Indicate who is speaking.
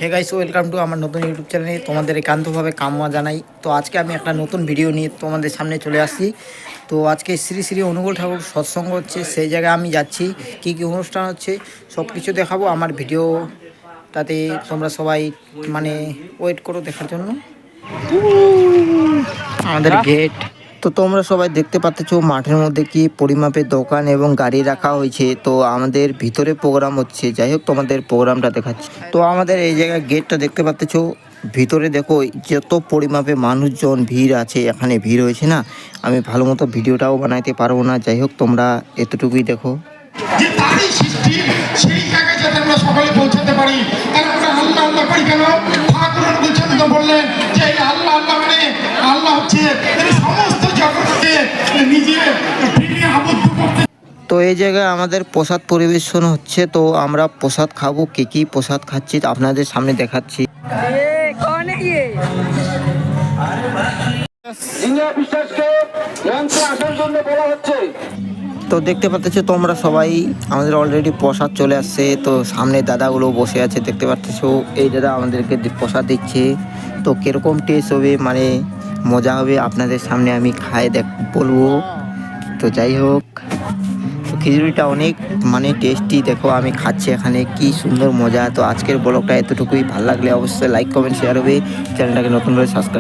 Speaker 1: Hey guys, welcome to আমার নতুন YouTube চ্যানেলে তোমাদের একান্তভাবে কামনা জানাই। তো আজকে আমি একটা নতুন ভিডিও নিয়ে তোমাদের সামনে চলে আসছি। তো আজকে শ্রী শ্রী অনুকূল ঠাকুর সৎসঙ্গ হচ্ছে, সেই জায়গায় আমি যাচ্ছি। কি কি অনুষ্ঠান হচ্ছে সব কিছু দেখাবো আমার ভিডিওটাতে। তোমরা সবাই মানে ওয়েট করো দেখার জন্য। আমাদের গেট তো তোমরা সবাই দেখতে পাচ্ছ, মাঠের মধ্যে কি পরিমাপের দোকান এবং গাড়ি রাখা হয়েছে। তো আমাদের ভিতরে প্রোগ্রাম হচ্ছে, যাই হোক তোমাদের প্রোগ্রামটা দেখাচ্ছি। তো আমাদের এই জায়গায় গেটটা দেখতে পাচ্ছ, ভিতরে দেখো যত পরিমাপে মানুষজন ভিড় আছে, এখানে ভিড় হয়েছে না, আমি ভালো মতো ভিডিওটাও বানাইতে পারবো না। যাই হোক তোমরা এতটুকুই দেখো।
Speaker 2: যে তারই সৃষ্টি, সেই জায়গায় যাতে আমরা সকলে পৌঁছাতে পারি। তাহলে আমরা আল্লাহ আল্লাহ করি কেন? ঠাকুর বলছেন তো, বললেন যে আল্লাহ আল্লাহ মানে আল্লাহ হচ্ছে সমস্ত জগৎকে নিজে ফিরিয়ে আবদ্ধ করতে।
Speaker 1: তো এই জায়গায় আমাদের প্রসাদ পরিবেশন হচ্ছে। তো আমরা প্রসাদ খাবো, কে কী প্রসাদ খাচ্ছি আপনাদের সামনে দেখাচ্ছি। তো দেখতে পাচ্ছ তোমরা সবাই, আমাদের অলরেডি প্রসাদ চলে আসছে। তো সামনে দাদাগুলো বসে আছে দেখতে পাচ্ছ, এই দাদা আমাদেরকে প্রসাদ দিচ্ছে। তো কীরকম টেস্ট হবে, মানে মজা হবে, আপনাদের সামনে আমি খায় বলবো। তো যাই হোক, তো খিচুড়িটা অনেক মানে টেস্টি, দেখো আমি খাচ্ছি এখানে, কি সুন্দর মজা। তো আজকের ব্লগটা এতটুকুই, ভালো লাগলে অবশ্যই লাইক কমেন্ট শেয়ার হবে, চ্যানেলটাকে নতুন করে সাবস্ক্রাইব।